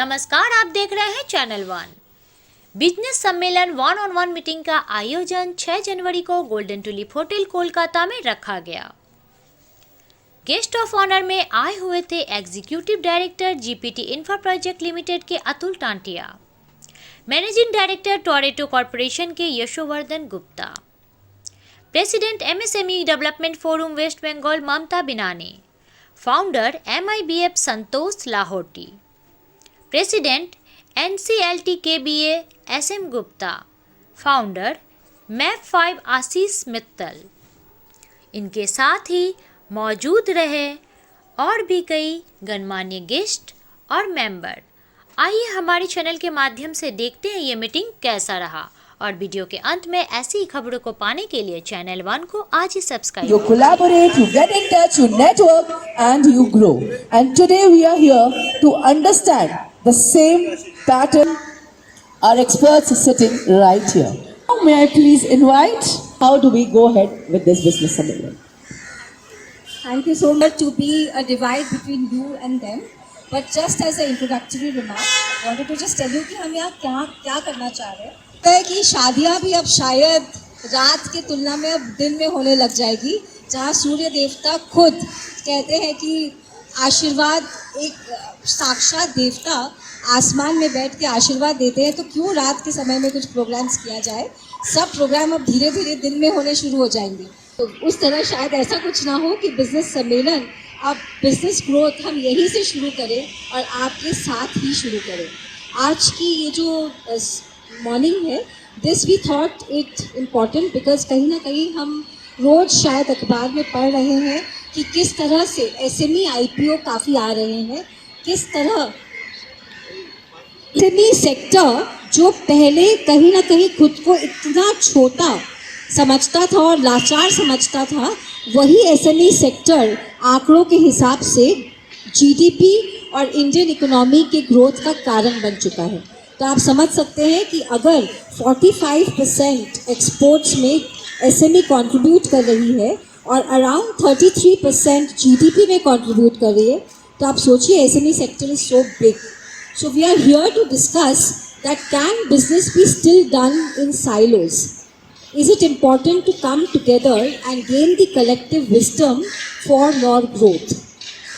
नमस्कार, आप देख रहे हैं चैनल वन। बिजनेस सम्मेलन 1-on-1 मीटिंग का आयोजन 6 जनवरी को गोल्डन टुलिप होटल कोलकाता में रखा गया। गेस्ट ऑफ ऑनर में आए हुए थे executive director GPT infra project limited के Atul Tantia, managing director Toretto corporation के Yashovardhan Gupta, president MSME development forum waste Bengal Mamata Binani, founder MIBF Santosh Lahoti, president NCLT-KBA SM Gupta, founder MAP5 Ashish Mittal. इनके साथ ही मौजूद रहे और भी कई गणमान्य गेस्ट और मेंबर। आइए हमारे चैनल के माध्यम से देखते हैं ये मीटिंग कैसा रहा, और वीडियो के अंत में ऐसी ही खबरों को पाने के लिए चैनल वन को आज ही subscribe. You collaborate, you get in touch, you network, and you grow. And today we are here to understand the same pattern. Our experts are sitting right here. Now may I please invite, how do we go ahead with this business summit? Thank you so much to be a divide between you and them. But just as an introductory remark, I wanted to just tell you कि हम यहाँ क्या करना चाह रहे हैं। है कि शादियाँ भी अब शायद रात की तुलना में अब दिन में होने लग जाएगी, जहाँ सूर्य देवता खुद कहते हैं कि आशीर्वाद, एक साक्षात देवता आसमान में बैठ के आशीर्वाद देते हैं, तो क्यों रात के समय में कुछ प्रोग्राम्स किया जाए। सब प्रोग्राम अब धीरे धीरे दिन में होने शुरू हो जाएंगे, तो उस तरह शायद ऐसा कुछ ना हो कि बिजनेस सम्मेलन, अब बिजनेस ग्रोथ हम यहीं से शुरू करें और आपके साथ ही शुरू करें। आज की ये जो मॉर्निंग है, this we thought it important because कहीं ना कहीं हम रोज़ शायद अखबार में पढ़ रहे हैं कि किस तरह से SME IPO काफ़ी आ रहे हैं, किस तरह SME सेक्टर जो पहले कहीं ना कहीं खुद को इतना छोटा समझता था और लाचार समझता था, वही SME सेक्टर आंकड़ों के हिसाब से GDP और इंडियन इकोनॉमी के ग्रोथ का कारण बन चुका है। तो आप समझ सकते हैं कि अगर 45% एक्सपोर्ट्स में SME कंट्रीब्यूट कर रही है और अराउंड 33% GDP में कंट्रीब्यूट कर रही है, तो आप सोचिए SME sector is so big. So we are here to discuss that can business be still done in silos. Is it important to come together and gain the collective wisdom for more growth?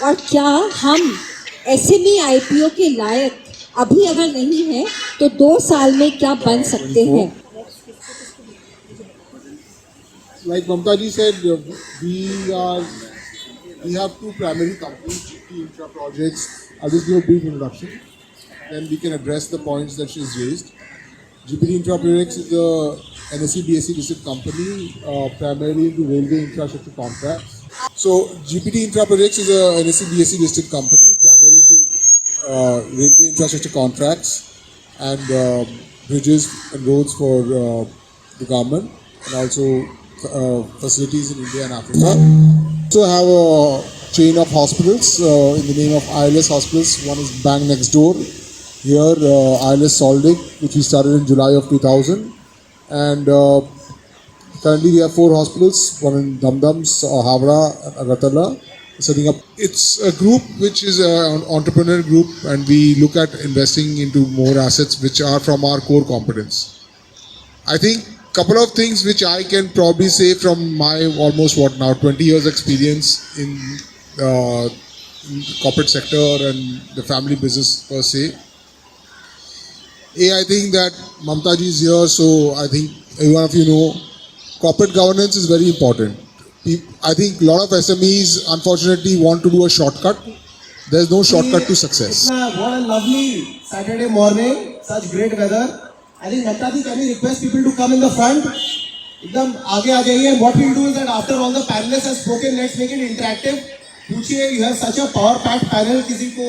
और क्या हम SME IPO के लायक अभी अगर नहीं है तो 2 साल में क्या बन सकते हैं? Like Mamta ji said, we have two primary companies, GP Infra Projects. I'll just give a brief introduction, then we can address the points that she's raised. GP Infra Projects is a NSE-BSE listed company, primarily into railway infrastructure contracts. So GPT Infra Projects is a NSE-BSE listed company, primarily into railway infrastructure contracts and bridges and roads for the government, and also facilities in India and Africa. We also have a chain of hospitals in the name of ILS Hospitals. One is Bang Next Door. Here, ILS Soldic, which we started in July of 2000. And currently we have 4 hospitals, one in Damdams, Havra, and Agartala, setting up. It's a group which is an entrepreneur group, and we look at investing into more assets which are from our core competence. I think couple of things which I can probably say from my almost 20 years experience in corporate sector and the family business per se. I think that Mamta ji is here, so I think every one of you know corporate governance is very important. I think a lot of SMEs unfortunately want to do a shortcut. There's no shortcut to success. What a lovely Saturday morning, such great weather. I think Mamta ji, can we request people to come in the front? एकदम आगे आ जाइए. And what we'll do is that after all the panelists have spoken, let's make it interactive. पूछिए, you have such a power-packed panel. किसी को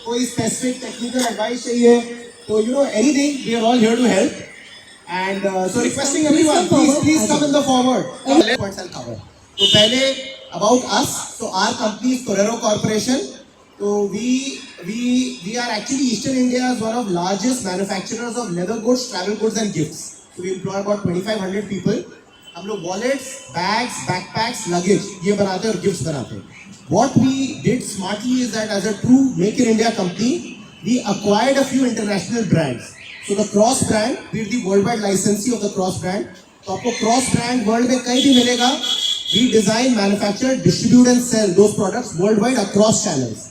कोई specific technical advice चाहिए, so you know anything, we are all here to help. And so requesting everyone, please come in the forward. Points I'll cover. So पहले about us. So our company is Torero Corporation. So we are actually Eastern India's one of largest manufacturers of leather goods, travel goods and gifts. So we employ about 2,500 people. हम लोग wallets, bags, backpacks, luggage ये बनाते हैं और gifts बनाते हैं. What we did smartly is that as a true Make in India company, we acquired a few international brands. So the Cross brand, we're the worldwide licensee of the Cross brand. तो आपको Cross brand world में कहीं भी मिलेगा. We design, manufacture, distribute and sell those products worldwide across channels.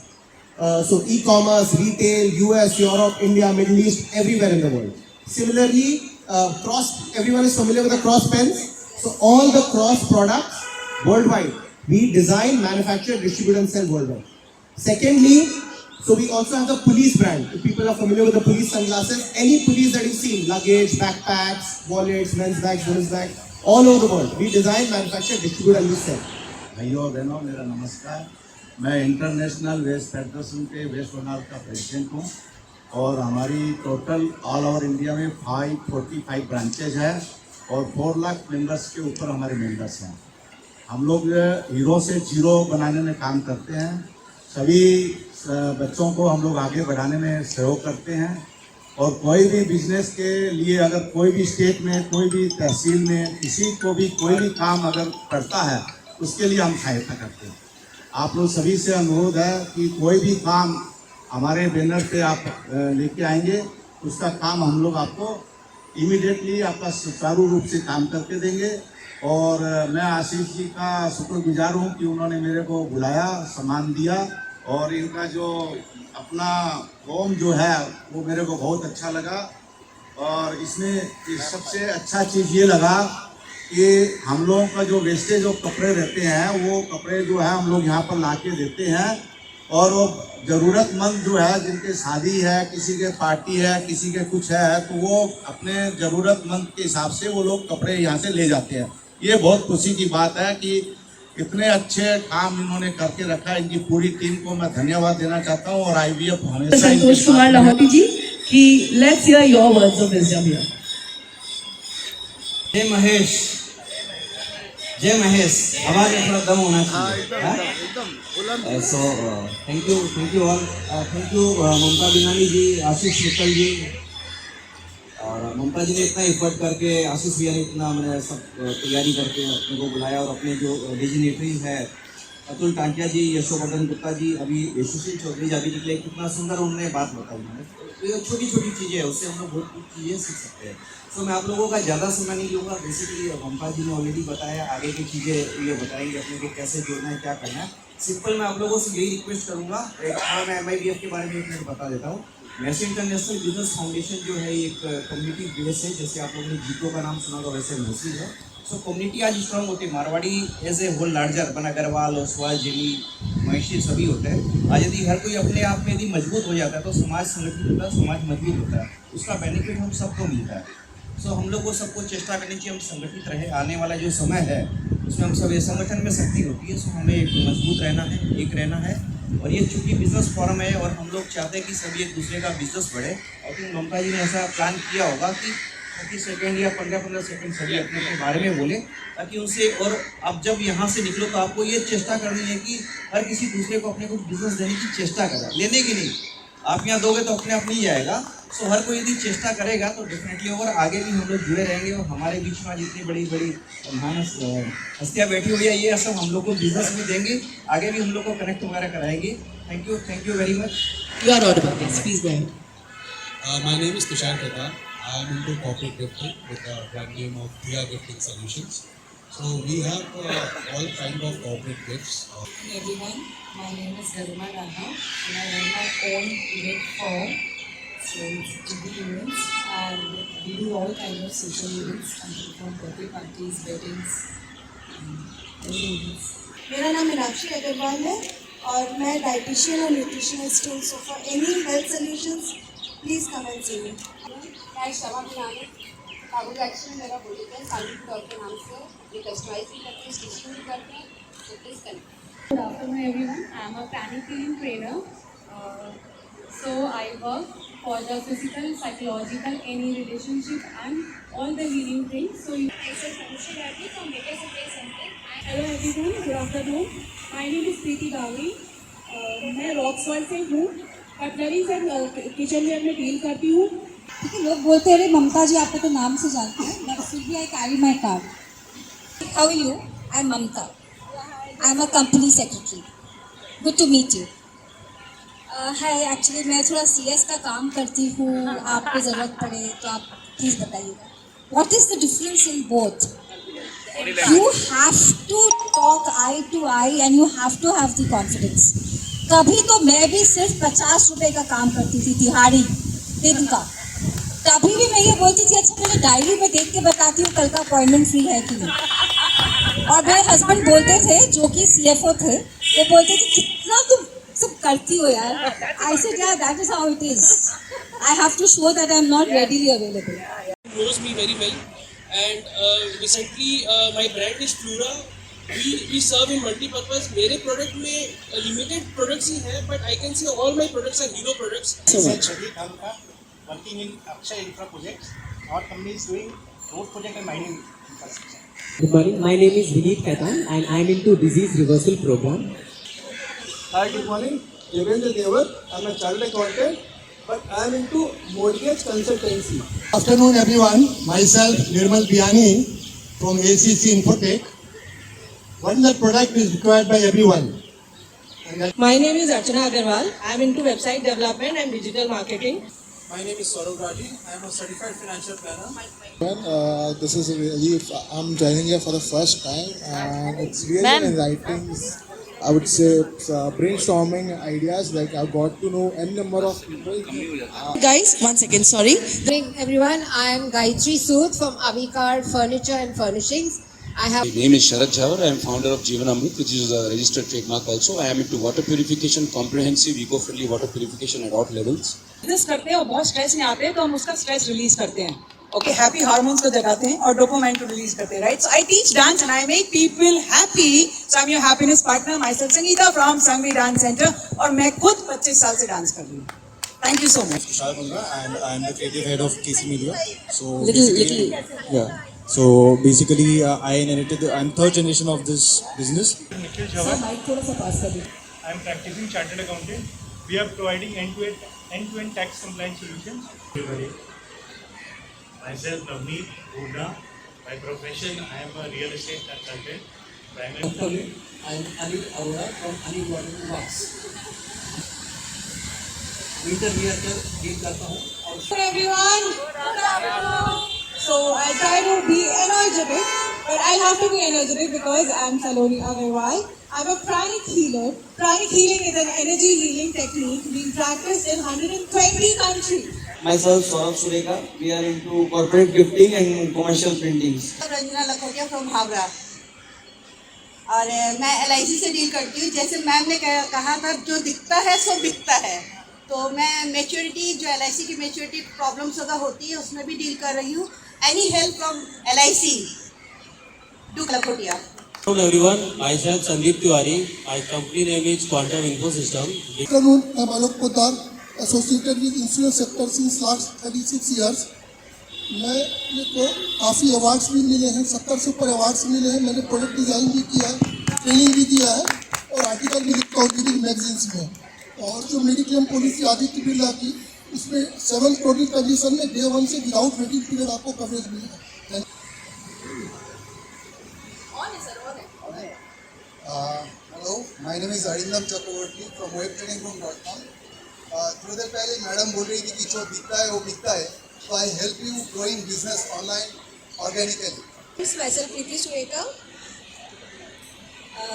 So e-commerce, retail, US, Europe, India, Middle East, everywhere in the world. Similarly, Cross, everyone is familiar with the Cross pens. So all the Cross products worldwide, we design, manufacture, distribute and sell worldwide. Secondly, so we also have the Police brand. If people are familiar with the Police sunglasses, any Police that you see, luggage, backpacks, wallets, men's bags, women's bags, all over the world, we design, manufacture, distribute and we sell. भाइयों और बहनों, मेरा नमस्कार. मैं international waste federation के waste Bengal का president हूँ और हमारी टोटल ऑल ओवर इंडिया में 545 ब्रांचेज है और 4 लाख मेंबर्स के ऊपर हमारे मेंबर्स हैं. हम लोग हीरो से जीरो बनाने में काम करते हैं. सभी बच्चों को हम लोग आगे बढ़ाने में सहयोग करते हैं और कोई भी बिजनेस के लिए अगर कोई भी स्टेट में, कोई भी तहसील में, किसी को भी कोई भी काम अगर करता है उसके लिए हम सहायता करते हैं. आप लोग सभी से अनुरोध है कि कोई भी काम हमारे बैनर पे आप लेके आएंगे, उसका काम हम लोग आपको इमीडिएटली आपका सुचारू रूप से काम करके देंगे. और मैं आशीष जी का शुक्रगुजार हूँ कि उन्होंने मेरे को बुलाया, सामान दिया और इनका जो अपना होम जो है वो मेरे को बहुत अच्छा लगा. और इसमें सबसे अच्छा चीज़ ये लगा कि हम लोगों का जो वेस्टेज जो कपड़े रहते हैं वो कपड़े जो है हम लोग यहाँ पर ला के देते हैं और वो ज़रूरतमंद जो है जिनके शादी है, किसी के पार्टी है, किसी के कुछ है, तो वो अपने ज़रूरतमंद के हिसाब से वो लोग कपड़े यहाँ से ले जाते हैं. ये बहुत खुशी की बात है कि इतने अच्छे काम इन्होंने करके रखा. इनकी पूरी टीम को मैं धन्यवाद देना चाहता हूँ और IVF हमेशा संतोष कुमार लाहौटी जी कि let's hear your words of wisdom here. जय महेश, जय महेश. आवाज में थोड़ा दम होना चाहिए. So thank you all. Thank you Mamata Binani ji, Ashish Mittal ji. और ममता जी ने इतना एफर्ट करके, आशीष भैया ने इतना मैंने सब तैयारी करके अपने को बुलाया और अपने जो डिजिनेटरी है अतुल टांकिया जी, यशोवर्धन गुप्ता जी, अभी यशस्वी चौधरी जी अभी निकले, कितना सुंदर उन्होंने बात बताई. तो छोटी छोटी चीज़ें हैं, उससे हम लोग बहुत कुछ चीज़ें सीख सकते हैं. तो मैं आप लोगों का ज़्यादा समय नहीं लूँगा. बेसिकली ममता जी ने ऑलरेडी बताया, आगे की चीज़ें ये बताएंगे अपने को कैसे जोड़ना है, क्या करना है. सिंपल मैं आप लोगों से यही रिक्वेस्ट करूँगा. मैं MIBF के बारे में एक मिनट बता देता हूँ. मैसी इंटरनेशनल बिजनेस फाउंडेशन जो है एक कम्युनिटी बेस है. जैसे आप लोगों ने जीतो का नाम सुना होगा, वैसे मैसी है. सो कम्युनिटी आज स्ट्रांग होती है. Marwari as a whole larger, अपन अग्रवाल और सुहास जेनी, महिषी सभी होते हैं. आज यदि हर कोई अपने आप में यदि मजबूत हो जाता है तो समाज संगठित होता है, समाज मजबूत होता है. उसका बेनिफिट हम सबको मिलता है. सो हम लोग को सबको चेष्टा करनी चाहिए हम संगठित रहे. आने वाला जो समय है उसमें हम सब, ये संगठन में शक्ति होती है. सो हमें एक मजबूत रहना है, एक रहना है. और ये चूँकि बिजनेस फॉरम है और हम लोग चाहते हैं कि सभी एक दूसरे का बिजनेस बढ़े. आई थिंक ममता जी ने ऐसा प्लान किया होगा कि 30 सेकेंड या 15-15 सेकेंड सभी अपने अपने बारे में बोले, ताकि उनसे. और अब जब यहाँ से निकलो तो आपको ये चेष्टा करनी है कि हर किसी दूसरे को अपने कुछ बिजनेस देने की चेष्टा करें, लेने की नहीं. आप यहाँ दोगे तो अपने आप नहीं जाएगा. सो हर कोई यदि चेष्टा करेगा तो डेफिनेटली और आगे भी हम लोग जुड़े रहेंगे. और हमारे बीच में जितनी बड़ी बड़ी महान हस्तियाँ बैठी हुई है, ये सब हम लोग को बिजनेस भी देंगे, आगे भी हम लोग को कनेक्ट वगैरह कराएंगे. Thank you very much. You are audible. Yes, please go ahead. My name is Tushar Khetan. I am into corporate gifting with the brand name of Priya Gifting Solutions. So we have all kind of corporate gifts. Everyone, my name is Garima Rana and I run my own event firm. So it's big events and we do all kinds of social events from birthday parties, weddings, everything else. मेरा नाम मीनाक्षी अग्रवाल है और मैं dietitian और nutritionist हूँ. So for any health solutions please come and see me. मैं Shama Binani, Kabul action मेरा boutique है, साली डॉट के नाम से. ये कस्टमाइज भी करते हैं, स्टिचिंग भी करते हैं. So please connect. Good afternoon everyone. I am a pranic healing trainer. So I work for the physical, psychological, any relationship and all the healing things. So hello everyone, good afternoon. My name is Preeti Dawi. मैं रॉक्सवर्ल्ड से हूँ. Cutleries and kitchenware में deal करती हूँ. ठीक है, लोग बोलते हैं अरे ममता जी आपको तो नाम से जानते हैं, बट फिर भी I carry my card. How are you? I am Mamata. I am a company secretary. Good to meet you. है एक्चुअली मैं थोड़ा CS का काम करती हूँ, आपको ज़रूरत पड़े तो आप प्लीज़ बताइएगा. What is the difference in both? You have to talk eye to eye and you have to have the confidence. कभी तो मैं भी सिर्फ 50 रुपए का काम करती थी दिहाड़ी दिन का. कभी भी मैं ये बोलती थी अच्छा मैंने डायरी में देख के बताती हूँ कल का अपॉइंटमेंट फ्री है कि नहीं. और मेरे हस्बैंड बोलते थे जो कि CFO थे, वो बोलते थे कितना तुम सब करती हो यार. I said yeah, that is how it is. I have to show that I am not readily available. Knows me very well, and recently my brand is Flura. We serve in multi-purpose. मेरे product में limited products ही हैं, but I can say all my products are hero products. Working in Akshay Infra projects. Our company is doing road project and mining infrastructure. Good morning. My name is Vineet Khaitan and I am into disease reversal program. Hi, good morning. Devendra Devar. I'm a chartered accountant, but I am into mortgage consultancy. Afternoon, everyone. Myself, Nirmal Biani from ACC Infotech. What is the product is required by everyone? My name is Archana Agarwal. I am into website development and digital marketing. My name is Saurav Raji. I am a certified financial planner. This is really, I'm joining here for the first time, and it's really enlightening. I would say brainstorming ideas. Like I've got to know n number of people. Guys, 1 second, sorry. Good morning, everyone. I am Gayatri Sood from Avikar Furniture and Furnishings. I have. My name is Sharad Jhawar. I am founder of Jeevan Amrit, which is a registered trademark also. I am into water purification, comprehensive, eco-friendly water purification at all levels. Business करते हैं और बहुत stress में आते हैं तो हम उसका स्ट्रेस रिलीज करते हैं. ओके, हैप्पी हार्मोन्स को जगाते हैं और डोपामाइन को रिलीज करते हैं, right? So I teach dance and I make people happy. So I am your happiness partner. Myself Sangeeta from Sanghvi dance centre, और मैं खुद 25 साल से डांस कर रही हूँ. Thank you so much. Tushar Banga, and I am the creative head of KC Media. So little. So basically, I inherited. I'm third generation of this business. Nikhil Jawar. I am practicing chartered accountant. We are providing end-to-end tax compliance solutions. Myself, Navneet Hooda. By profession, I am a real estate consultant. Primarily, I am Anil Arora from Anil Water Works. Winter wear का deal करता हूँ. Good everyone. So I try to be energetic, but I have to be energetic because I am Saloni Agarwal. I am a pranic healer. Pranic healing is an energy healing technique being practiced in 120 countries. Myself, Saurabh Sureka. We are into corporate gifting and commercial printings. Ranjana Lakhotia from Howrah, और मैं LIC से deal करती हूँ. जैसे ma'am ने कहा था, जो दिखता है सो बिकता है. तो मैं मैच्योरिटी, जो LIC की मैच्योरिटी प्रॉब्लम्स अगर होती है उसमें भी डील कर रही हूँ. Any help from LIC, do Lakhotia. Hello everyone, myself Sandeep Tiwari. My company name is Quantum Info System. Good afternoon. I'm Alok Poddar, associated with insurance sector since last 36 years. मेरे को काफ़ी अवार्ड्स भी मिले हैं, 70 से ऊपर अवार्ड्स मिले हैं. मैंने प्रोडक्ट डिज़ाइन भी किया है, ट्रेनिंग भी दिया है, और आर्टिकल भी लिखता हूँ विभिन्न मैगजीन्स में. और जो मेडिक्लेम पॉलिसी आदित्य बिरला की, उसमें 7 प्रोडक्ट कंडीशन में डे 1 से विदाउट वेटिंग पीरियड आपको कवरेज मिलेगा. Hello, my name is Arindam Chakravarti from webtraining.com. थोड़ी देर पहले मैडम बोल रही थी कि जो बिकता है वो बिकता है. So I help you growing business online organically. Myself Preeti Surekha.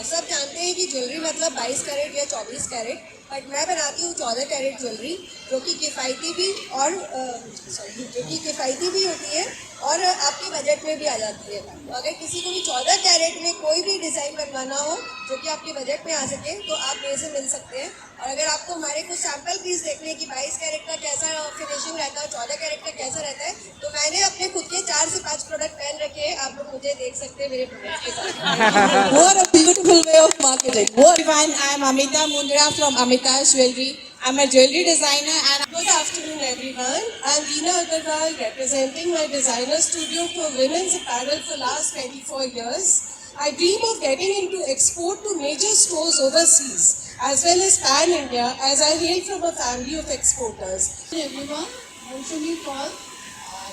सब जानते हैं कि ज्वेलरी मतलब 22 कैरेट या 24 कैरेट, बट मैं बनाती हूँ 14 कैरेट ज्वेलरी, जो कि किफ़ायती भी होती है और आपके बजट में भी आ जाती है. तो अगर किसी को भी 14 कैरेट में कोई भी डिज़ाइन बनवाना हो जो कि आपके बजट में आ सके तो आप मेरे से मिल सकते हैं. और अगर आपको हमारे कुछ सैम्पल पीस देखने की 22 कैरेट का कैसा फिनिशिंग रहता है, 14 कैरेट का कैसा रहता है, तो मैंने अपने खुद के 4 से 5 प्रोडक्ट पहन रखे हैं. आप लोग मुझे देख सकते हैं मेरे प्रोडक्ट के साथ. What a beautiful way of marketing. What? Everyone, I am Amita Mundra from Amita's Jewelry. I am a jewelry designer. And good afternoon, everyone. I am Veena Agarwal, representing my designer studio for women's apparel for last 24 years. I dream of getting into export to major stores overseas, as well as pan-India, as I hail from a family of exporters. Hello everyone, I'm Shuni Paul,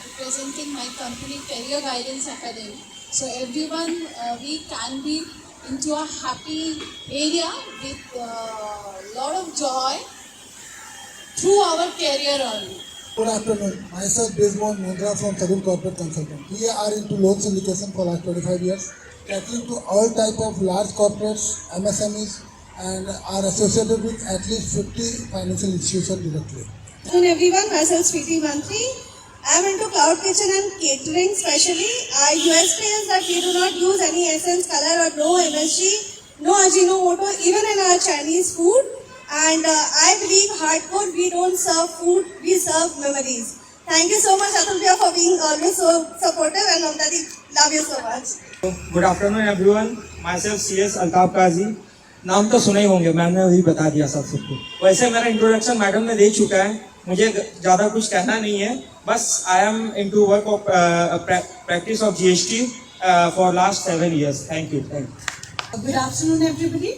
representing my company Career Guidance Academy. So everyone, we can be into a happy area with a lot of joy through our career only. Good afternoon. Myself, Bismon Mundra from Sabin Corporate Consultant. We are into loan syndication for last 25 years, catering to all type of large corporates, MSMEs, and are associated with at least 50 financial institutions directly. Good afternoon everyone, myself Sweetie Mantri. I am into cloud kitchen and catering specially. Our USP is that we do not use any essence, color or no MSG, no Ajinomoto, even in our Chinese food. And I believe hardcore, we don't serve food, we serve memories. Thank you so much Atulya for being always so supportive, and Mamtadi, love you so much. Good afternoon everyone, myself CS Altaf Kazi. नाम तो सुने ही होंगे, मैंने अभी बता दिया सबको. वैसे मेरा इंट्रोडक्शन मैडम ने दे चुका है, मुझे ज़्यादा कुछ कहना नहीं है. बस I am into work of practice of GST for last 7 years. Thank you. Good afternoon everybody.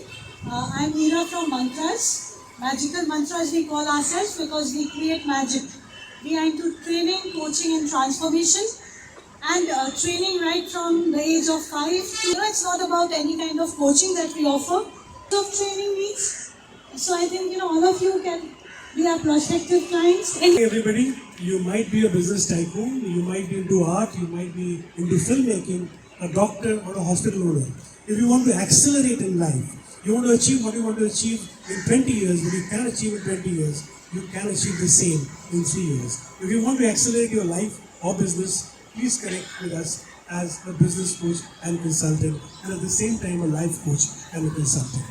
I'm Meera from Mantras. Magical Mantras we call ourselves because we create magic. We are into training, coaching and transformation, and training right from the age of 5 to, it's not about any kind of coaching that we offer. So training needs. So I think all of you can be our prospective clients. Hey everybody, you might be a business tycoon, you might be into art, you might be into filmmaking, a doctor or a hospital owner. If you want to accelerate in life, you want to achieve what you want to achieve in 20 years, what you can achieve in 20 years, you can achieve the same in 3 years. If you want to accelerate your life or business, please connect with us as a business coach and consultant, and at the same time a life coach and a consultant.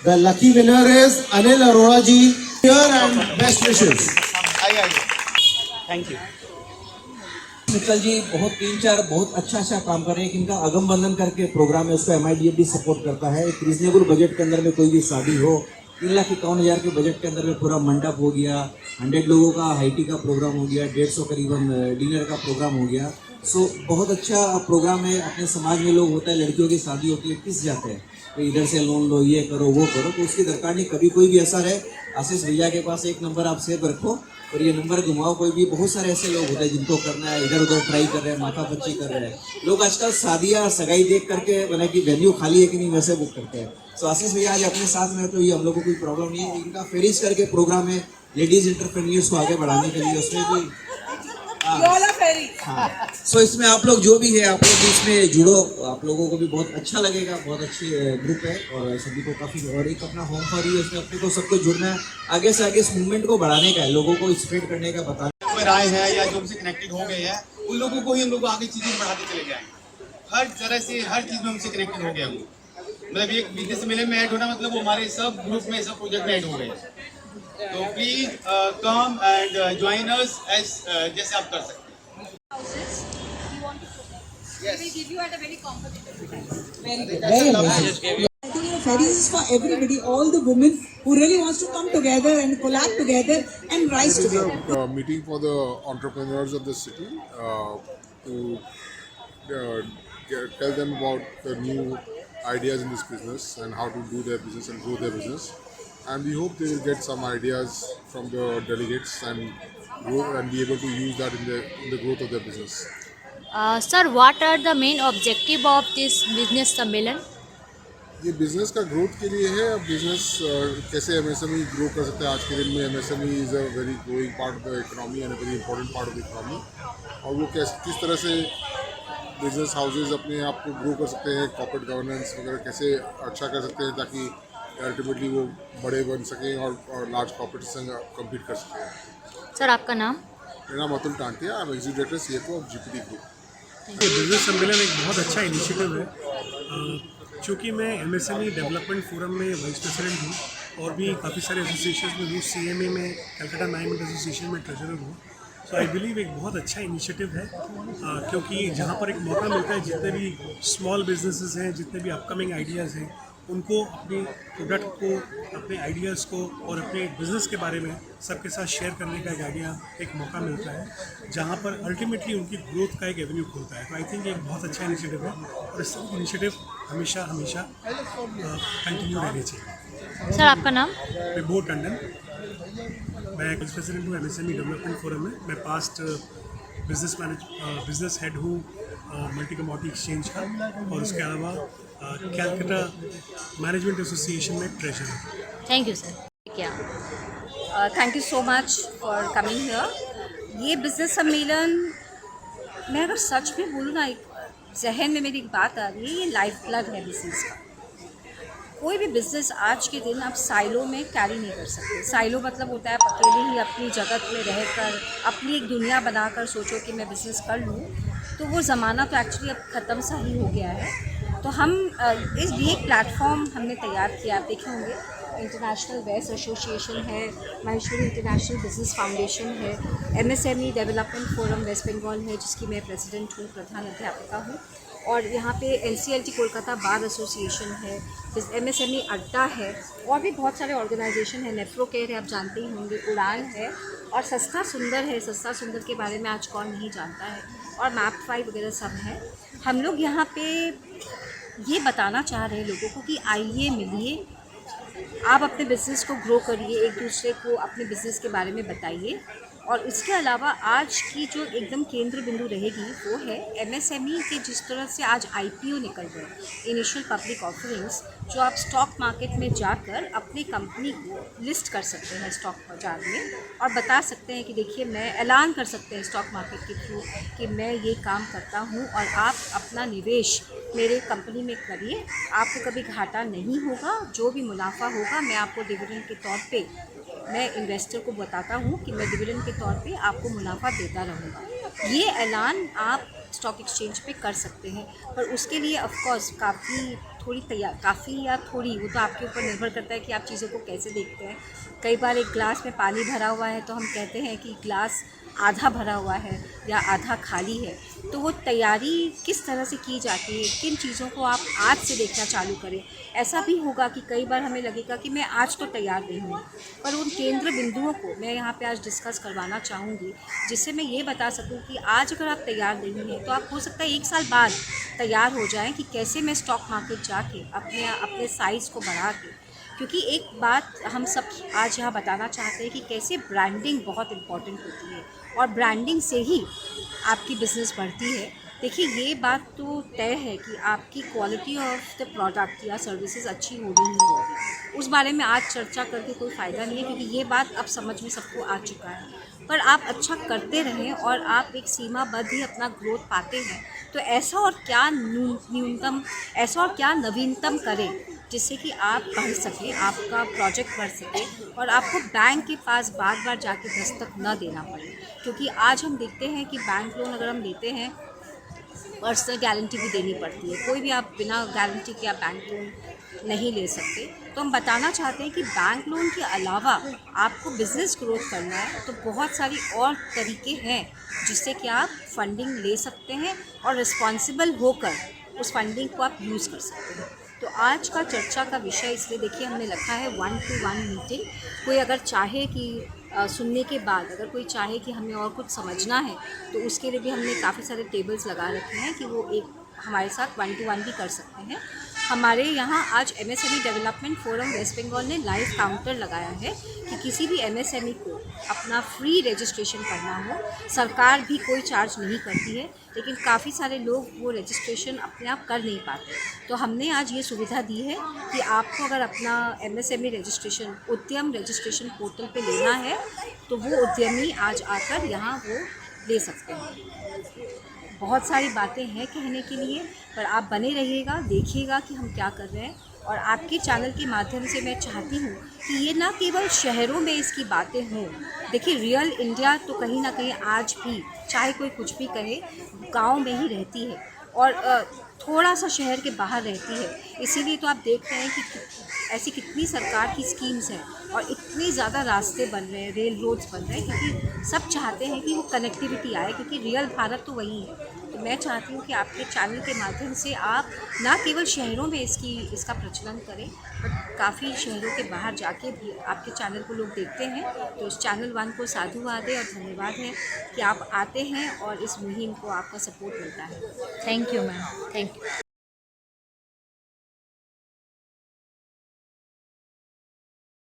The lucky winner is Anil Arora ji. Here and best wishes. Thank you. Mittal ji बहुत 3-4 बहुत अच्छा काम कर रहे हैं. इनका अगम बंधन करके प्रोग्राम है, उसको MIDF सपोर्ट करता है. एक रीजनेबल बजट के अंदर में कोई भी शादी हो, 3,51,000 के बजट के अंदर में पूरा मंडप हो गया, 100 लोगों का हाईटी का प्रोग्राम हो गया, 150 करीबन डिनर का प्रोग्राम हो गया. सो बहुत अच्छा प्रोग्राम है. अपने समाज में लोग होता है, लड़कियों की शादी होती है, पिस जाते हैं तो इधर से लोन लो, ये करो वो करो, तो उसकी दरकार नहीं. कभी कोई भी ऐसा है, आशीष भैया के पास एक नंबर आप सेव रखो और ये नंबर घुमाओ. कोई भी बहुत सारे ऐसे लोग होते हैं जिनको करना है, इधर उधर ट्राई कर रहे हैं, माथा पच्ची कर रहे हैं. लोग आजकल शादियाँ सगाई देख करके मैंने कि वेन्यू खाली है कि नहीं वैसे बुक करते हैं. सो आशीष भैया आज अपने साथ में, तो ये हम लोग को कोई प्रॉब्लम नहीं है. इनका फेरिस करके प्रोग्राम है लेडीज एंटरप्रेन्योर्स को आगे बढ़ाने के लिए, उसमें भी सो इसमें आप लोग जो भी है आप लोग इसमें जुड़ो. आप लोगों को भी बहुत अच्छा लगेगा. बहुत अच्छी ग्रुप है और सभी को काफ़ी, और एक अपना होम फॉर ही है, उसमें अपने को सबको जुड़ना है. आगे से आगे इस मूवमेंट को बढ़ाने का है, लोगों को स्प्रेड करने का, बताने. कोई राय है या जो हमसे कनेक्टेड हो गए हैं उन लोगों को ही हम लोग आगे चीज़ें बढ़ाते चले जाएंगे. हर तरह से हर चीज़ में हमसे कनेक्टेड हो गया वो. मतलब एक बिजनेस सम्मेलन में ऐड होना मतलब वो हमारे सब ग्रुप में सब प्रोजेक्ट में ऐड हो गए. तो please come and join us as जैसे आप कर सकते हैं. We will give you at a very competitive price. Very amazing. I think ferries is for everybody, all the women who really wants to come together and collab together and rise It is together. a meeting for the entrepreneurs of the city to tell them about the new ideas in this business and how to do their business and grow their business. And we hope they will get some ideas from the delegates and grow and be able to use that in the growth of their business. Sir, what are the main objective of this business सम्मेलन? ये business का growth के लिए है. अब business कैसे MSME grow कर सकते हैं. आज के दिन में MSME is a very growing part of the economy and a very important part of the economy. और वो किस तरह से बिजनेस हाउसेज अपने आप को ग्रो कर सकते हैं, कॉर्पोरेट गवर्नेंस वगैरह कैसे अच्छा कर सकते हैं ताकि अल्टीमेटली वो बड़े बन सकें और लार्ज कॉर्पोरेट से कम्पीट कर सकें. सर आपका नाम? मेरा नाम Atul Tantia. I am executive director CFO of GPD group. ये बिजनेस सम्मेलन एक बहुत अच्छा इनिशिएटिव है. चूँकि मैं MSME डेवलपमेंट फोरम में वाइस प्रेसिडेंट हूँ और भी काफ़ी सारे एसोसिएशन में हूँ. CMA में कलकत्ता नाइमेंट एसोसिएशन में ट्रेजरर हूँ. सो आई बिलीव एक बहुत अच्छा इनिशिएटिव है क्योंकि जहाँ पर एक मौका मिलता है, जितने भी स्मॉल बिजनेसेस हैं, जितने भी अपकमिंग आइडियाज़ हैं, उनको अपने प्रोडक्ट को, अपने आइडियाज़ को और अपने बिज़नेस के बारे में सबके साथ शेयर करने का एक आइडिया, एक मौका मिलता है जहाँ पर अल्टीमेटली उनकी ग्रोथ का एक एवेन्यू खुलता है. तो आई थिंक एक बहुत अच्छा इनिशिएटिव है और इस इनिशिएटिव हमेशा कंटिन्यू रहने चाहिए. सर आपका नाम? विभो टंडन. मैं वाइस प्रेसिडेंट हूँ MSME डेवलपमेंट फोरम में. मैं पास्ट बिजनेस हेड हूँ मल्टी कमोडिटी एक्सचेंज का, और उसके अलावा कैलकाटा मैनेजमेंट एसोसिएशन में ट्रेजरर। Thank you sir. क्या thank you so much for coming here. ये बिज़नेस सम्मेलन, मैं अगर सच में बोलूँ ना, एक जहन में मेरी एक बात आ रही है, ये लाइफ ब्लड है बिज़नेस का। कोई भी बिज़नेस आज के दिन आप साइलो में कैरी नहीं कर सकते। साइलो मतलब होता है आप अकेले ही अपनी जगत में रहकर अपनी एक दुनिया बनाकर सोचो कि मैं बिज़नेस कर लूँ, तो वो ज़माना तो एक्चुअली अब ख़त्म सा ही हो गया है। तो हम इस लिए प्लेटफॉर्म हमने तैयार किया। आप देखे होंगे इंटरनेशनल वेस्ट एसोसिएशन है, माहेश्वरी इंटरनेशनल बिजनेस फाउंडेशन है, MSME development forum waste Bengal है जिसकी मैं प्रेसिडेंट हूँ, प्रधान अध्यापिका हूँ, और यहाँ पे NCLT कोलकाता बार एसोसिएशन है, MSME अड्डा है, और भी बहुत सारे ऑर्गेनाइजेशन है, नेफ्रो केयर है, आप जानते ही होंगे, उड़ान है, और सस्ता सुंदर है। सस्ता सुंदर के बारे में आज कौन नहीं जानता है, और मैप 5 वगैरह सब है। हम लोग यहाँ पे ये बताना चाह रहे हैं लोगों को कि आइए, मिलिए, आप अपने बिज़नेस को ग्रो करिए, एक दूसरे को अपने बिज़नेस के बारे में बताइए। और इसके अलावा आज की जो एकदम केंद्र बिंदु रहेगी वो है MSME के जिस तरह से आज IPO निकल रहे हैं, इनिशियल पब्लिक ऑफरिंग्स, जो आप स्टॉक मार्केट में जाकर अपनी कंपनी को लिस्ट कर सकते हैं स्टॉक बाजार में, और बता सकते हैं कि देखिए, मैं ऐलान कर सकते हैं स्टॉक मार्केट के थ्रू कि मैं ये काम करता हूँ, और आप अपना निवेश मेरे कंपनी में करिए, आपको कभी घाटा नहीं होगा, जो भी मुनाफा होगा मैं आपको डिविडेंड के तौर पे, मैं इन्वेस्टर को बताता हूँ कि मैं डिविडेंड के तौर पे आपको मुनाफा देता रहूँगा। ये ऐलान आप स्टॉक एक्सचेंज पे कर सकते हैं, पर उसके लिए ऑफ कोर्स काफ़ी या थोड़ी, वो तो आपके ऊपर निर्भर करता है कि आप चीज़ों को कैसे देखते हैं। कई बार एक ग्लास में पानी भरा हुआ है तो हम कहते हैं कि ग्लास आधा भरा हुआ है या आधा खाली है। तो वो तैयारी किस तरह से की जाती है, किन चीज़ों को आप आज से देखना चालू करें। ऐसा भी होगा कि कई बार हमें लगेगा कि मैं आज तो तैयार नहीं हूँ, पर उन केंद्र बिंदुओं को मैं यहाँ पे आज डिस्कस करवाना चाहूँगी, जिससे मैं ये बता सकूँ कि आज अगर आप तैयार नहीं हैं तो आप हो सकता है 1 साल बाद तैयार हो जाएँ कि कैसे मैं स्टॉक मार्केट जाके अपने साइज़ को बढ़ा के, क्योंकि एक बात हम सब आज यहाँ बताना चाहते हैं कि कैसे ब्रांडिंग बहुत इम्पॉर्टेंट होती है, और ब्रांडिंग से ही आपकी बिज़नेस बढ़ती है। देखिए, ये बात तो तय है कि आपकी क्वालिटी ऑफ द प्रोडक्ट या सर्विसेज अच्छी होगी ही होगी, उस बारे में आज चर्चा करके कोई फ़ायदा नहीं है, क्योंकि ये बात अब समझ में सबको आ चुका है। पर आप अच्छा करते रहें और आप एक सीमाबद्ध ही अपना ग्रोथ पाते हैं, तो ऐसा और क्या नवीनतम करें जिससे कि आप बढ़ सकें, आपका प्रोजेक्ट बढ़ सके, और आपको बैंक के पास बार बार जाके दस्तक न देना पड़े। क्योंकि आज हम देखते हैं कि बैंक लोन अगर हम लेते हैं, पर्सनल गारंटी भी देनी पड़ती है, कोई भी आप बिना गारंटी के आप बैंक लोन नहीं ले सकते। तो हम बताना चाहते हैं कि बैंक लोन के अलावा आपको बिज़नेस ग्रोथ करना है तो बहुत सारी और तरीके हैं जिससे कि आप फंडिंग ले सकते हैं और रिस्पॉन्सिबल होकर उस फंडिंग को आप यूज़ कर सकते हैं। तो आज का चर्चा का विषय इसलिए देखिए हमने रखा है 1-to-1 मीटिंग। कोई अगर चाहे कि सुनने के बाद अगर कोई चाहे कि हमें और कुछ समझना है तो उसके लिए भी हमने काफ़ी सारे टेबल्स लगा रखे हैं कि वो एक हमारे साथ 1-to-1 भी कर सकते हैं। हमारे यहाँ आज MSME development forum waste Bengal ने लाइव काउंटर लगाया है कि किसी भी MSME को अपना फ्री रजिस्ट्रेशन करना हो, सरकार भी कोई चार्ज नहीं करती है, लेकिन काफ़ी सारे लोग वो रजिस्ट्रेशन अपने आप कर नहीं पाते। तो हमने आज ये सुविधा दी है कि आपको अगर अपना MSME रजिस्ट्रेशन उद्यम रजिस्ट्रेशन पोर्टल पे लेना है तो वो उद्यमी आज आकर यहाँ वो ले सकते हैं। बहुत सारी बातें हैं कहने के लिए, पर आप बने रहिएगा, देखिएगा कि हम क्या कर रहे हैं। और आपके चैनल के माध्यम से मैं चाहती हूँ कि ये ना केवल शहरों में इसकी बातें हों। देखिए, रियल इंडिया तो कहीं ना कहीं आज भी, चाहे कोई कुछ भी कहे, गांव में ही रहती है और थोड़ा सा शहर के बाहर रहती है। इसीलिए तो आप देख रहे हैं कि ऐसी कितनी सरकार की स्कीम्स हैं और इतने ज़्यादा रास्ते बन रहे हैं, रेल रोड्स बन रहे हैं, क्योंकि सब चाहते हैं कि वो कनेक्टिविटी आए, क्योंकि रियल भारत तो वही है। तो मैं चाहती हूँ कि आपके चैनल के माध्यम से आप ना केवल शहरों में इसका प्रचलन करें, बट काफ़ी शहरों के बाहर जाके भी आपके चैनल को लोग देखते हैं। तो इस चैनल 1 को साधुवाद है और धन्यवाद है कि आप आते हैं और इस मुहिम को आपका सपोर्ट मिलता है। Thank you ma'am, thank you.